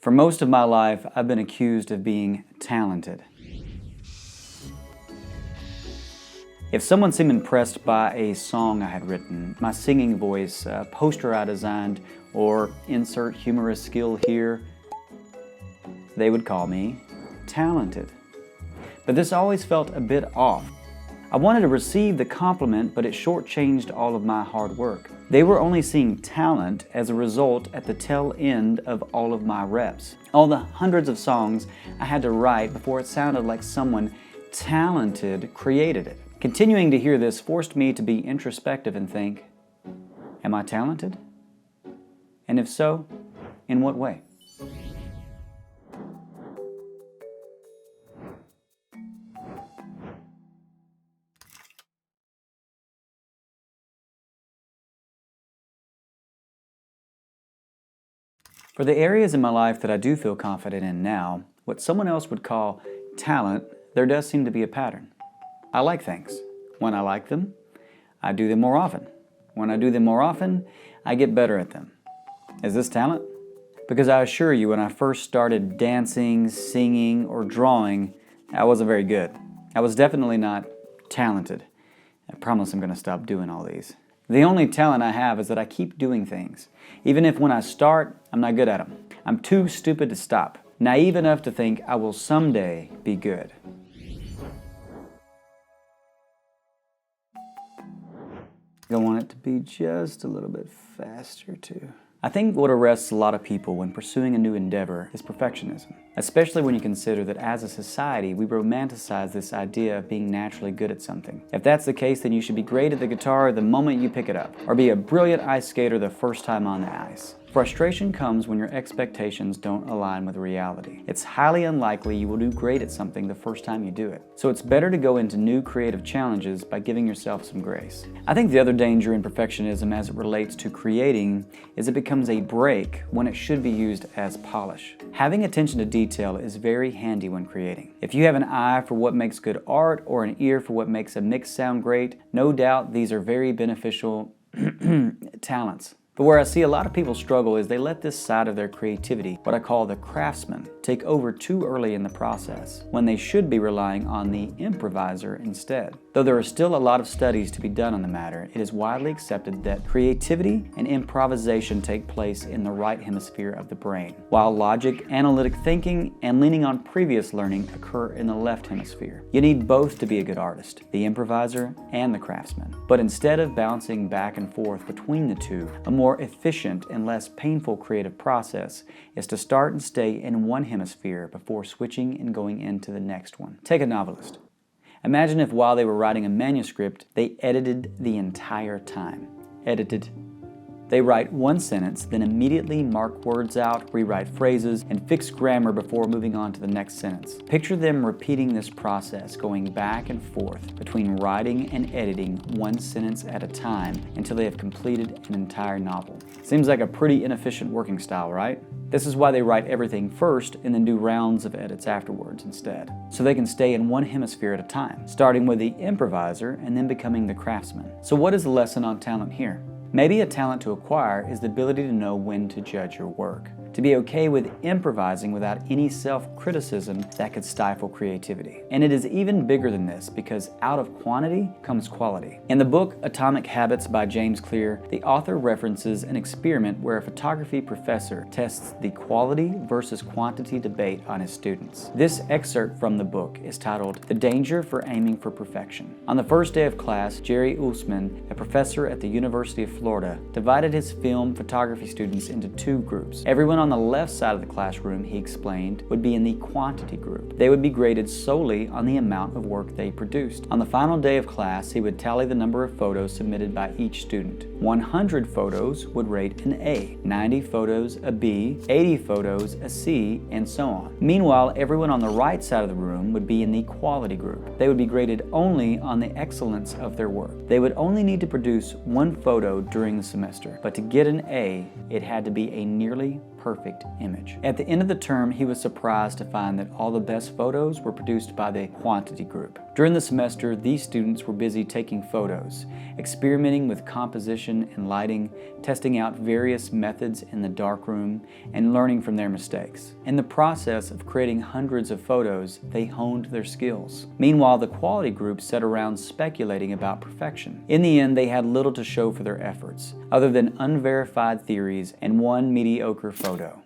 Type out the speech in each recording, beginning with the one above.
For most of my life, I've been accused of being talented. If someone seemed impressed by a song I had written, my singing voice, a poster I designed, or insert humorous skill here, they would call me talented. But this always felt a bit off. I wanted to receive the compliment, but it shortchanged all of my hard work. They were only seeing talent as a result at the tail end of all of my reps. All the hundreds of songs I had to write before it sounded like someone talented created it. Continuing to hear this forced me to be introspective and think, am I talented? And if so, in what way? For the areas in my life that I do feel confident in now, what someone else would call talent, there does seem to be a pattern. I like things. When I like them, I do them more often. When I do them more often, I get better at them. Is this talent? Because I assure you, when I first started dancing, singing, or drawing, I wasn't very good. I was definitely not talented. I promise I'm going to stop doing all these. The only talent I have is that I keep doing things. Even if when I start, I'm not good at them. I'm too stupid to stop. Naive enough to think I will someday be good. I want it to be just a little bit faster too. I think what arrests a lot of people when pursuing a new endeavor is perfectionism, especially when you consider that as a society we romanticize this idea of being naturally good at something. If that's the case, then you should be great at the guitar the moment you pick it up, or be a brilliant ice skater the first time on the ice. Frustration comes when your expectations don't align with reality. It's highly unlikely you will do great at something the first time you do it. So it's better to go into new creative challenges by giving yourself some grace. I think the other danger in perfectionism as it relates to creating is it becomes a brake when it should be used as polish. Having attention to detail is very handy when creating. If you have an eye for what makes good art or an ear for what makes a mix sound great, no doubt these are very beneficial talents. But where I see a lot of people struggle is they let this side of their creativity, what I call the craftsman, take over too early in the process, when they should be relying on the improviser instead. Though there are still a lot of studies to be done on the matter, it is widely accepted that creativity and improvisation take place in the right hemisphere of the brain, while logic, analytic thinking, and leaning on previous learning occur in the left hemisphere. You need both to be a good artist, the improviser and the craftsman. But instead of bouncing back and forth between the two, a more efficient and less painful creative process is to start and stay in one hemisphere before switching and going into the next one. Take a novelist. Imagine if while they were writing a manuscript, they edited the entire time. They write one sentence, then immediately mark words out, rewrite phrases, and fix grammar before moving on to the next sentence. Picture them repeating this process, going back and forth between writing and editing one sentence at a time until they have completed an entire novel. Seems like a pretty inefficient working style, right? This is why they write everything first and then do rounds of edits afterwards instead, so they can stay in one hemisphere at a time, starting with the improviser and then becoming the craftsman. So what is the lesson on talent here? Maybe a talent to acquire is the ability to know when to judge your work, to be okay with improvising without any self-criticism that could stifle creativity. And it is even bigger than this because out of quantity comes quality. In the book Atomic Habits by James Clear, the author references an experiment where a photography professor tests the quality versus quantity debate on his students. This excerpt from the book is titled "The Danger for Aiming for Perfection." On the first day of class, Jerry Usman, a professor at the University of Florida, divided his film photography students into two groups. Everyone on the left side of the classroom, he explained, would be in the quantity group. They would be graded solely on the amount of work they produced. On the final day of class, he would tally the number of photos submitted by each student. 100 photos would rate an A, 90 photos a B, 80 photos a C, and so on. Meanwhile, everyone on the right side of the room would be in the quality group. They would be graded only on the excellence of their work. They would only need to produce one photo during the semester, but to get an A, it had to be a nearly perfect image. At the end of the term, he was surprised to find that all the best photos were produced by the quantity group. During the semester, these students were busy taking photos, experimenting with composition and lighting, testing out various methods in the darkroom, and learning from their mistakes. In the process of creating hundreds of photos, they honed their skills. Meanwhile, the quality group sat around speculating about perfection. In the end, they had little to show for their efforts, other than unverified theories and one mediocre photo.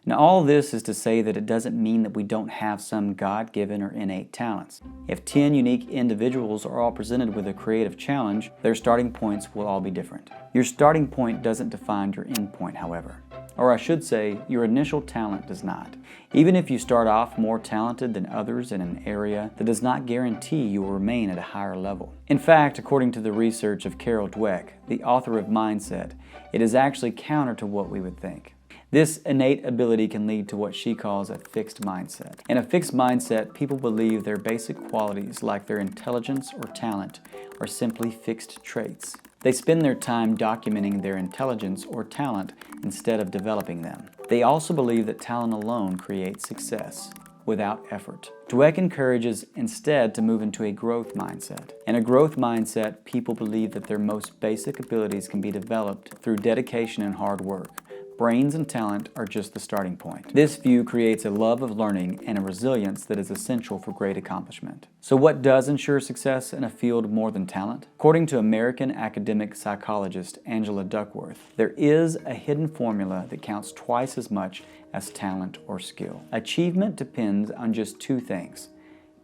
Now, all this is to say that it doesn't mean that we don't have some God-given or innate talents. If 10 unique individuals are all presented with a creative challenge, their starting points will all be different. Your starting point doesn't define your end point, however. Or I should say, your initial talent does not. Even if you start off more talented than others in an area, that does not guarantee you will remain at a higher level. In fact, according to the research of Dweck, the author of Mindset, it is actually counter to what we would think. This innate ability can lead to what she calls a fixed mindset. In a fixed mindset, people believe their basic qualities, like their intelligence or talent, are simply fixed traits. They spend their time documenting their intelligence or talent instead of developing them. They also believe that talent alone creates success, without effort. Dweck encourages instead to move into a growth mindset. In a growth mindset, people believe that their most basic abilities can be developed through dedication and hard work. Brains and talent are just the starting point. This view creates a love of learning and a resilience that is essential for great accomplishment. So what does ensure success in a field more than talent? According to American academic psychologist Angela Duckworth, there is a hidden formula that counts twice as much as talent or skill. Achievement depends on just two things: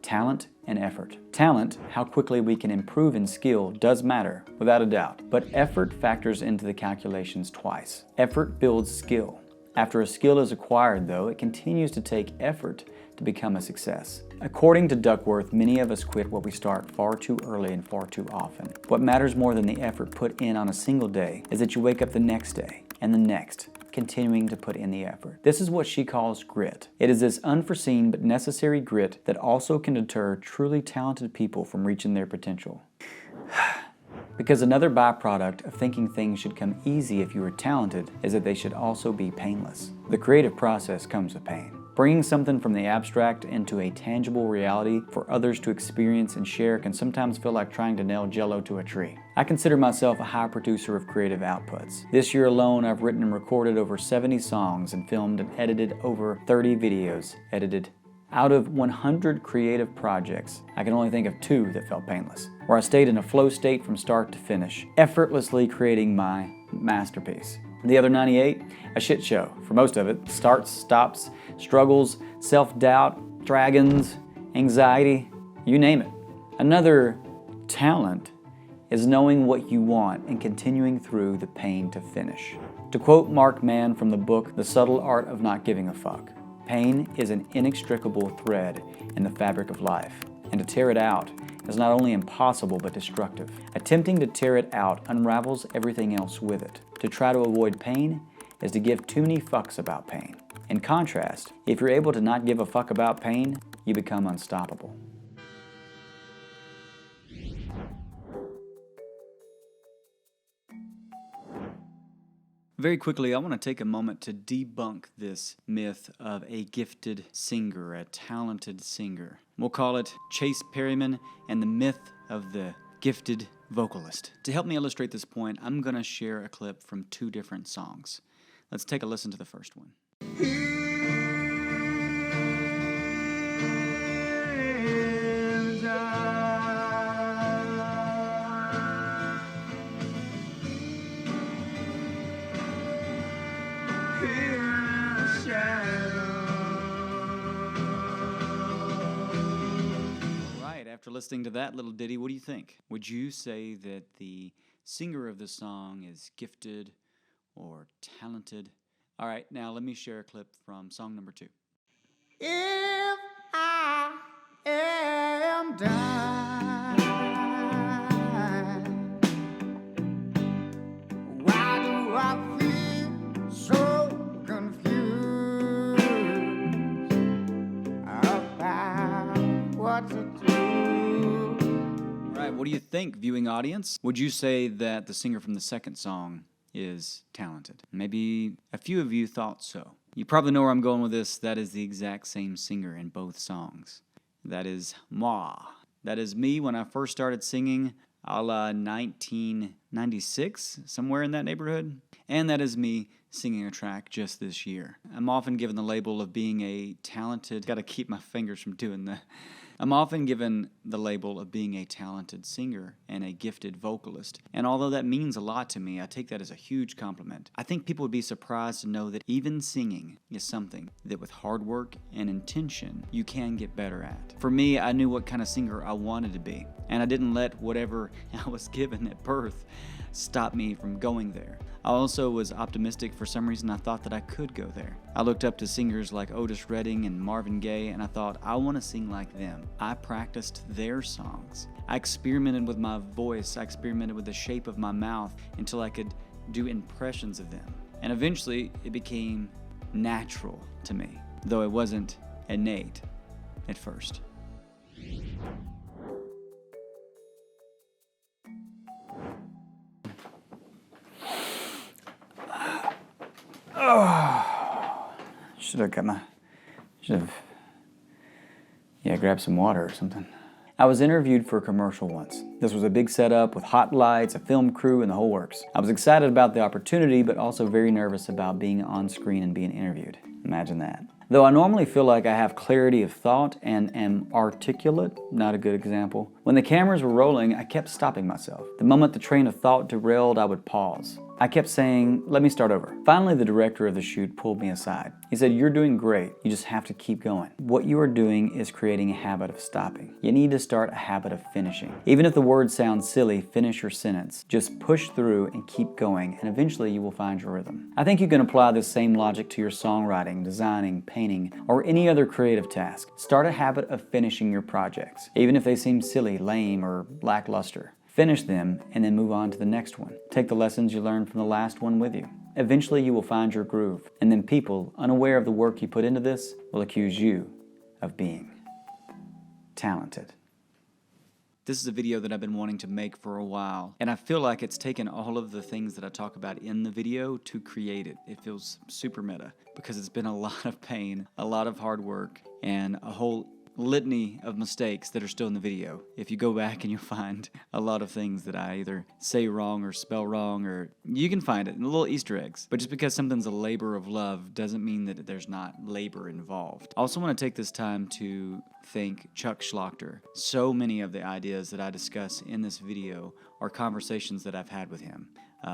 talent and effort. Talent, how quickly we can improve in skill, does matter, without a doubt, but effort factors into the calculations twice. Effort builds skill. After a skill is acquired, though, it continues to take effort to become a success. According to Duckworth, many of us quit what we start far too early and far too often. What matters more than the effort put in on a single day is that you wake up the next day and the next, continuing to put in the effort. This is what she calls grit. It is this unforeseen but necessary grit that also can deter truly talented people from reaching their potential. Because another byproduct of thinking things should come easy if you are talented is that they should also be painless. The creative process comes with pain. Bringing something from the abstract into a tangible reality for others to experience and share can sometimes feel like trying to nail Jell-O to a tree. I consider myself a high producer of creative outputs. This year alone, I've written and recorded over 70 songs and filmed and edited over 30 videos edited. Out of 100 creative projects, I can only think of 2 that felt painless, where I stayed in a flow state from start to finish, effortlessly creating my masterpiece. The other 98, a shit show. For most of it, starts, stops, struggles, self-doubt, dragons, anxiety, you name it. Another talent is knowing what you want and continuing through the pain to finish. To quote Mark Mann from the book, The Subtle Art of Not Giving a Fuck, pain is an inextricable thread in the fabric of life, and to tear it out is not only impossible but destructive. Attempting to tear it out unravels everything else with it. To try to avoid pain is to give too many fucks about pain. In contrast, if you're able to not give a fuck about pain, you become unstoppable. Very quickly, I want to take a moment to debunk this myth of a gifted singer, a talented singer. We'll call it Chase Perryman and the myth of the gifted vocalist. To help me illustrate this point, I'm going to share a clip from 2 different songs. Let's take a listen to the first one. After listening to that little ditty, what do you think? Would you say that the singer of the song is gifted or talented? All right, now let me share a clip from song number 2. If I am dying, why do I feel so confused about what to do? What do you think? think, viewing audience? Would you say that the singer from the second song is talented? Maybe a few of you thought so. You probably know where I'm going with this. That is the exact same singer in both songs. That is moi. That is me when I first started singing, a la 1996, somewhere in that neighborhood. And that is me singing a track just this year. I'm often given the label of being a talented, gotta keep my fingers from doing that. I'm often given the label of being a talented singer and a gifted vocalist. And although that means a lot to me, I take that as a huge compliment. I think people would be surprised to know that even singing is something that with hard work and intention, you can get better at. For me, I knew what kind of singer I wanted to be, and I didn't let whatever I was given at birth stop me from going there. I also was optimistic. For some reason, I thought that I could go there. I looked up to singers like Otis Redding and Marvin Gaye, and I thought, I want to sing like them. I practiced their songs. I experimented with my voice. I experimented with the shape of my mouth until I could do impressions of them. And eventually, it became natural to me, though it wasn't innate at first. Oh, should have grabbed some water or something. I was interviewed for a commercial once. This was a big setup with hot lights, a film crew, and the whole works. I was excited about the opportunity, but also very nervous about being on screen and being interviewed. Imagine that. Though I normally feel like I have clarity of thought and am articulate, not a good example, when the cameras were rolling, I kept stopping myself. The moment the train of thought derailed, I would pause. I kept saying, let me start over. Finally, the director of the shoot pulled me aside. He said, you're doing great. You just have to keep going. What you are doing is creating a habit of stopping. You need to start a habit of finishing. Even if the word sounds silly, finish your sentence. Just push through and keep going, and eventually you will find your rhythm. I think you can apply this same logic to your songwriting, designing, painting, or any other creative task. Start a habit of finishing your projects, even if they seem silly, lame, or lackluster. Finish them and then move on to the next one. Take the lessons you learned from the last one with you. Eventually you will find your groove, and then people, unaware of the work you put into this, will accuse you of being talented. This is a video that I've been wanting to make for a while, and I feel like it's taken all of the things that I talk about in the video to create it. It feels super meta because it's been a lot of pain, a lot of hard work, and a whole litany of mistakes that are still in the video. If you go back and you'll find a lot of things that I either say wrong or spell wrong, or you can find it in little Easter eggs. But just because something's a labor of love doesn't mean that there's not labor involved. I also want to take this time to thank Chuck Schlachter. So many of the ideas that I discuss in this video are conversations that I've had with him.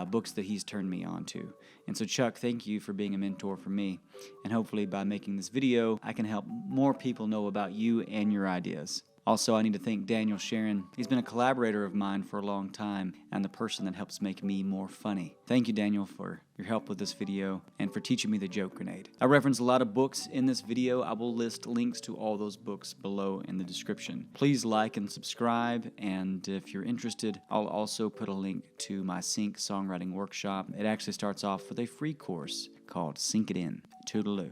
Books that he's turned me on to. And so Chuck, thank you for being a mentor for me. And hopefully by making this video, I can help more people know about you and your ideas. Also, I need to thank Daniel Sharon. He's been a collaborator of mine for a long time and the person that helps make me more funny. Thank you, Daniel, for your help with this video and for teaching me the joke grenade. I reference a lot of books in this video. I will list links to all those books below in the description. Please like and subscribe, and if you're interested, I'll also put a link to my Sync Songwriting Workshop. It actually starts off with a free course called Sync It In. Toodaloo.